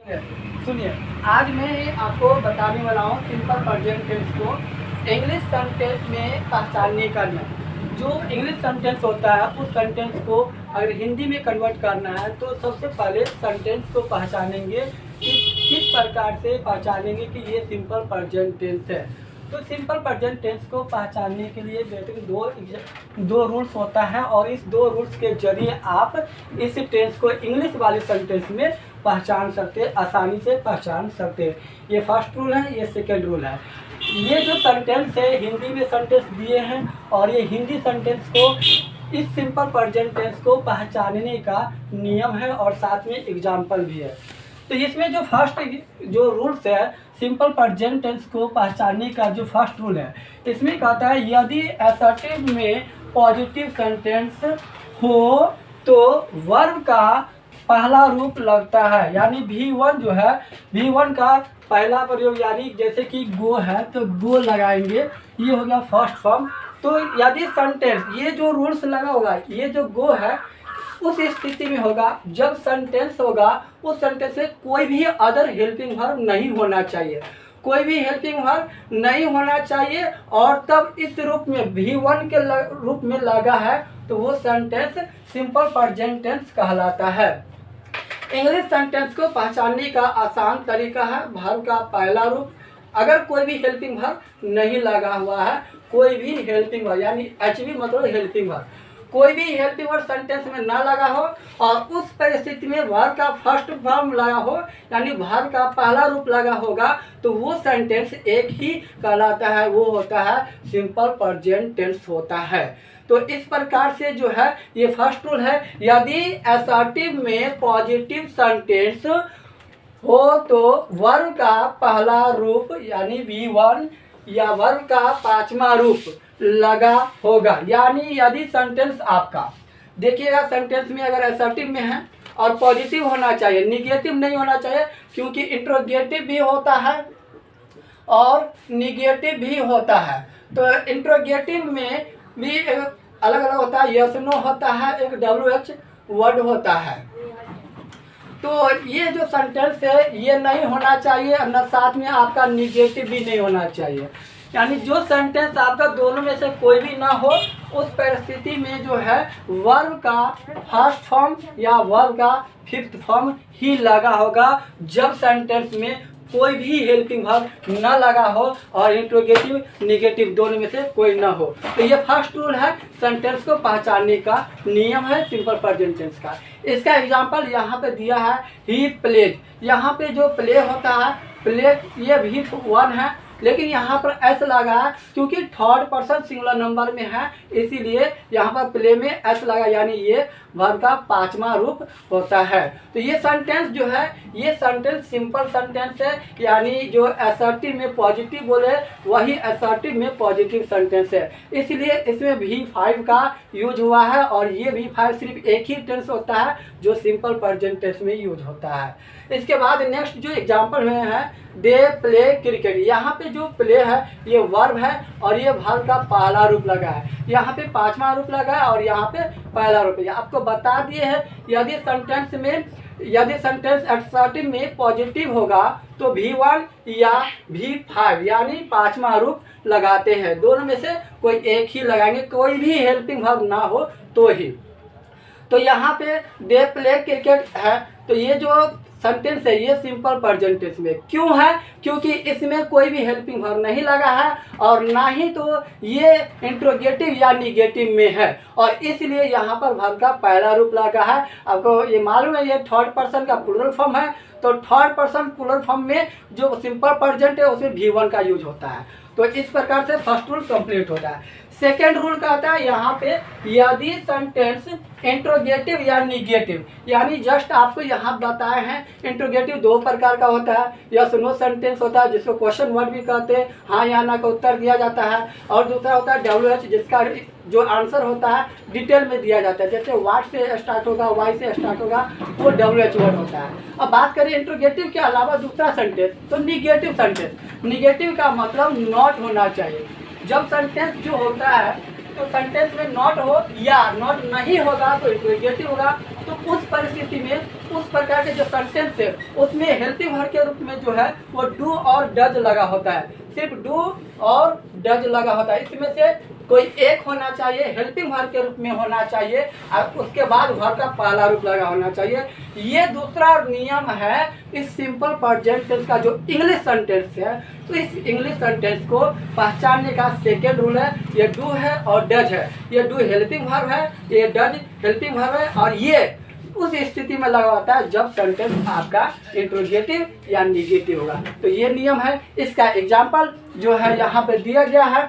सुनिए, आज मैं आपको बताने वाला हूँ सिंपल प्रेजेंट टेंस को इंग्लिश सेंटेंस में पहचानने का नियम। जो इंग्लिश सेंटेंस होता है उस सेंटेंस को अगर हिंदी में कन्वर्ट करना है तो सबसे पहले सेंटेंस को पहचानेंगे कि किस प्रकार से पहचानेंगे कि ये सिंपल प्रेजेंट टेंस है। तो सिंपल प्रेजेंट टेंस को पहचानने के लिए बेसिक दो रूल्स होता है और इस दो रूल्स के जरिए आप इस टेंस को इंग्लिश वाले सेंटेंस में पहचान सकते हैं, आसानी से पहचान सकते हैं। ये फर्स्ट रूल है, ये सेकेंड रूल है। ये जो सेंटेंस है हिंदी में सेंटेंस दिए हैं और ये हिंदी सेंटेंस को इस सिंपल प्रेजेंट टेंस को पहचानने का नियम है और साथ में एग्जाम्पल भी है। तो इसमें जो फर्स्ट जो रूल्स है सिंपल प्रेजेंट टेंस को पहचानने का जो फर्स्ट रूल है इसमें कहता है यदि असर्टिव में पॉजिटिव सेंटेंस हो तो वर्ब का पहला रूप लगता है, यानी V1 जो है V1 का पहला प्रयोग, यानी जैसे कि गो है तो गो लगाएंगे, ये हो गया फर्स्ट फॉर्म। तो यदि सेंटेंस ये जो रूल्स लगा होगा ये जो गो है उस स्थिति में होगा जब सेंटेंस होगा उस सेंटेंस से कोई भी अदर हेल्पिंग वर्ब नहीं होना चाहिए, कोई भी हेल्पिंग वर्ब नहीं होना चाहिए और तब इस रूप में V1 के रूप में लगा है तो वो सेंटेंस सिंपल प्रेजेंट टेंस कहलाता है। इंग्लिश सेंटेंस को पहचानने का आसान तरीका है वर्ब का पहला रूप, अगर कोई भी हेल्पिंग वर्ब नहीं लगा हुआ है, कोई भी हेल्पिंग वर्ब यानी HV मतलब हेल्पिंग वर्ब, कोई भी हेल्पिंग वर्ब सेंटेंस में ना लगा हो और उस परिस्थिति में वर्ब का फर्स्ट फॉर्म लगा हो यानी वर्ब का पहला रूप लगा होगा तो वो सेंटेंस एक ही कहलाता है, वो होता है सिंपल प्रेजेंट टेंस होता है। तो इस प्रकार से जो है ये फर्स्ट रूल है, यदि असर्टिव में पॉजिटिव सेंटेंस हो तो वर्ब का पहला रूप यानी V1 या वर्ब का पांचवा रूप लगा होगा। यानी यदि सेंटेंस आपका देखिएगा सेंटेंस में अगर असर्टिव में है और पॉजिटिव होना चाहिए, निगेटिव नहीं होना चाहिए, क्योंकि इंट्रोगेटिव भी होता है और निगेटिव भी होता है। तो इंट्रोगेटिव में भी अलग अलग होता है, यस नो होता है, एक WH वर्ड होता है। तो ये जो सेंटेंस है ये नहीं होना चाहिए और साथ में आपका निगेटिव भी नहीं होना चाहिए, यानी जो सेंटेंस आपका दोनों में से कोई भी ना हो उस परिस्थिति में जो है वर्ब का फर्स्ट फॉर्म या वर्ब का फिफ्थ फॉर्म ही लगा होगा जब सेंटेंस में कोई भी हेल्पिंग वर्ब ना लगा हो और इंट्रोगेटिव निगेटिव दोनों में से कोई ना हो। तो ये फर्स्ट रूल है सेंटेंस को पहचानने का नियम है सिंपल प्रेजेंट टेंस का। इसका एग्जांपल यहाँ पे दिया है ही प्लेज, यहाँ पे जो प्ले होता है प्ले ये भी वन है लेकिन यहाँ पर एस लगा है क्योंकि थर्ड पर्सन सिंगुलर नंबर में है इसीलिए यहाँ पर प्ले में एस लगा, यानी ये वर्ब का पांचवा रूप होता है। तो ये सेंटेंस जो है ये सेंटेंस सिंपल सेंटेंस है, यानी जो असर्टिव में पॉजिटिव बोले वही असर्टिव में पॉजिटिव सेंटेंस है, इसलिए इसमें V5 का यूज हुआ है और ये V5 सिर्फ एक ही टेंस होता है जो सिंपल प्रेजेंट टेंस में यूज होता है। इसके बाद नेक्स्ट जो एग्जाम्पल में है दे प्ले क्रिकेट, यहाँ पे जो प्ले है ये वर्ब है और ये वर्ब का पहला रूप लगा है, यहाँ पे पांचवा रूप लगा है और यहाँ पे पहला रूप है। आपको बता दिए हैं यदि सेंटेंस असर्टिव में पॉजिटिव होगा तो V1 या V5 यानी पांचवा रूप लगाते हैं, दोनों में से कोई एक ही लगाएंगे, कोई भी हेल्पिंग वर्ब ना हो तो ही। तो यहाँ पे दे प्ले क्रिकेट है तो ये जो सेंटेंस है ये सिंपल प्रेजेंट टेंस में क्यों है, क्योंकि इसमें कोई भी हेल्पिंग वर्ब नहीं लगा है और ना ही तो ये इंट्रोगेटिव या निगेटिव में है और इसलिए यहाँ पर वर्ब का पहला रूप लगा है। आपको ये मालूम है ये थर्ड पर्सन का प्लूरल फॉर्म है, तो थर्ड पर्सन प्लूरल फॉर्म में जो सिंपल प्रेजेंट है उसमें V1 का यूज होता है। तो इस प्रकार से फर्स्ट रूल कंप्लीट होता है। सेकेंड रूल कहता है यहाँ पे यदि सेंटेंस इंट्रोगेटिव या निगेटिव, यानी जस्ट आपको यहाँ बताए हैं इंट्रोगेटिव दो प्रकार का होता है, यस नो सेंटेंस होता है जिसको क्वेश्चन वर्ड भी कहते हैं, हाँ या ना का उत्तर दिया जाता है, और दूसरा होता है WH जिसका जो आंसर होता है डिटेल में दिया जाता है, जैसे वाट से स्टार्ट होगा वाई से स्टार्ट होगा वो WH वर्ड होता है। अब बात करें इंट्रोगेटिव के अलावा दूसरा सेंटेंस तो निगेटिव सेंटेंस, निगेटिव का मतलब नॉट होना चाहिए। जब सेंटेंस जो होता है तो सेंटेंस में नॉट हो या नॉट नहीं होगा तो इंट्रोगेटिव होगा। तो उस परिस्थिति में उस प्रकार के जो सेंटेंस है उसमें हेल्पिंग वर्ब के रूप में जो है वो डू और डज लगा होता है, सिर्फ डू और डज लगा होता है। इसमें से कोई एक होना चाहिए, हेल्पिंग वर्ब के रूप में होना चाहिए और उसके बाद वर्ब का पहला रूप लगा होना चाहिए। ये दूसरा नियम है इस सिंपल प्रेजेंट टेंस का जो इंग्लिश सेंटेंस है। तो इस इंग्लिश सेंटेंस को पहचानने का सेकेंड रूल है, ये डू है और डज है। ये डू हेल्पिंग वर्ब है, ये डज हेल्पिंग वर्ब है और ये उस स्थिति में लगा होता है जब सेंटेंस आपका इंट्रोगेटिव या निगेटिव होगा। तो ये नियम है। इसका एग्जाम्पल जो है यहाँ पे दिया गया है,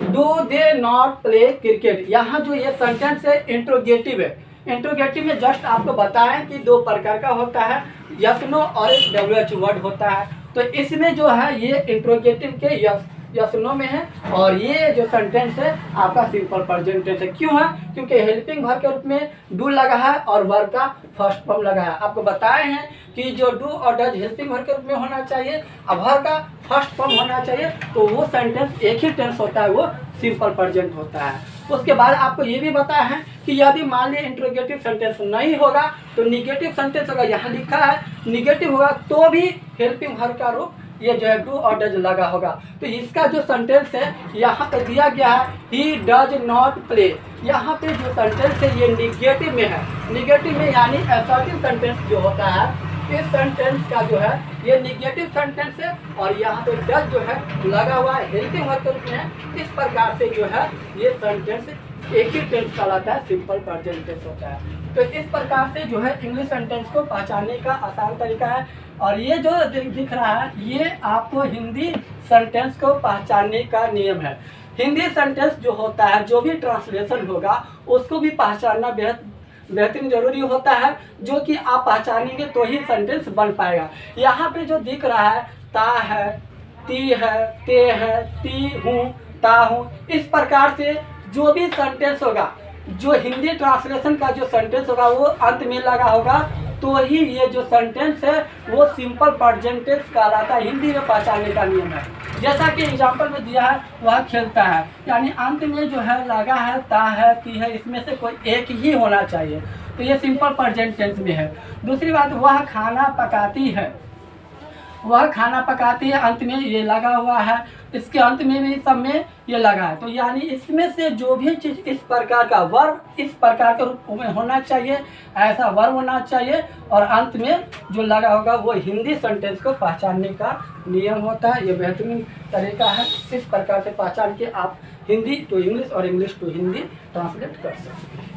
do they not play cricket. यहाँ जो ये सेंटेंस है इंट्रोगेटिव है। इंट्रोगेटिव में जस्ट आपको बताएं कि दो प्रकार का होता है, यस नो और एक WH वर्ड होता है। तो इसमें जो है ये इंट्रोगेटिव के यस नो में है और ये जो सेंटेंस है आपका सिंपल प्रेजेंट टेंस है। क्यों है? क्योंकि हेल्पिंग वर्ब के रूप में डू लगा है और वर्ब का फर्स्ट फॉर्म लगा है। आपको बताए हैं कि जो डू और डज हेल्पिंग वर्ब के रूप में होना चाहिए और वर्ब का फर्स्ट फॉर्म होना चाहिए, तो वो सेंटेंस एक ही टेंस होता है, वो सिंपल प्रेजेंट होता है। उसके बाद आपको ये भी बताया है कि यदि मान लीजिए इंट्रोगेटिव सेंटेंस नहीं होगा तो निगेटिव सेंटेंस होगा। यहाँ लिखा है निगेटिव होगा तो भी हेल्पिंग वर्ब का रूप ये जो है डू और डज लगा होगा। तो इसका जो सेंटेंस है यहाँ पे दिया गया है, ही डज नॉट प्ले। यहाँ पे जो सेंटेंस है ये निगेटिव में है। निगेटिव में यानी असर्टिव सेंटेंस जो होता है, इस सेंटेंस का जो है ये निगेटिव सेंटेंस है और यहाँ पे डज जो है लगा हुआ है हेल्पिंग वर्ब के रूप में। इस प्रकार से जो है ये सेंटेंस एक ही टेंस कहलाता है, सिंपल प्रेजेंट टेंस होता है। तो इस प्रकार से जो है इंग्लिश सेंटेंस को पहचानने का आसान तरीका है। और ये जो दिख रहा है ये आपको हिंदी सेंटेंस को पहचानने का नियम है। हिंदी सेंटेंस जो होता है, जो भी ट्रांसलेशन होगा उसको भी पहचानना बेहतरीन जरूरी होता है, जो कि आप पहचानेंगे तो ही सेंटेंस बन पाएगा। यहाँ पे जो दिख रहा है ता है, ती है, ते है, ती हूँ, ता हूँ, इस प्रकार से जो भी सेंटेंस होगा, जो हिंदी ट्रांसलेशन का जो सेंटेंस होगा वो अंत में लगा होगा, तो ही ये जो सेंटेंस है वो सिंपल प्रेजेंट टेंस कहलाता है। हिंदी में पहचानने का नियम है। जैसा कि एग्जाम्पल में दिया है वह खेलता है, यानी अंत में जो है लगा है ता है, ती है, इसमें से कोई एक ही होना चाहिए, तो ये सिंपल प्रेजेंट टेंस में है। दूसरी बात, वह खाना पकाती है, वह खाना पकाती है, अंत में ये लगा हुआ है, इसके अंत में भी सब में ये लगा है। तो यानी इसमें से जो भी चीज़ इस प्रकार का वर्ब इस प्रकार के रूप में होना चाहिए, ऐसा वर्ब होना चाहिए और अंत में जो लगा होगा वो हिंदी सेंटेंस को पहचानने का नियम होता है। ये बेहतरीन तरीका है। इस प्रकार से पहचान के आप हिंदी टू इंग्लिश और इंग्लिश टू हिंदी ट्रांसलेट कर सकते हैं।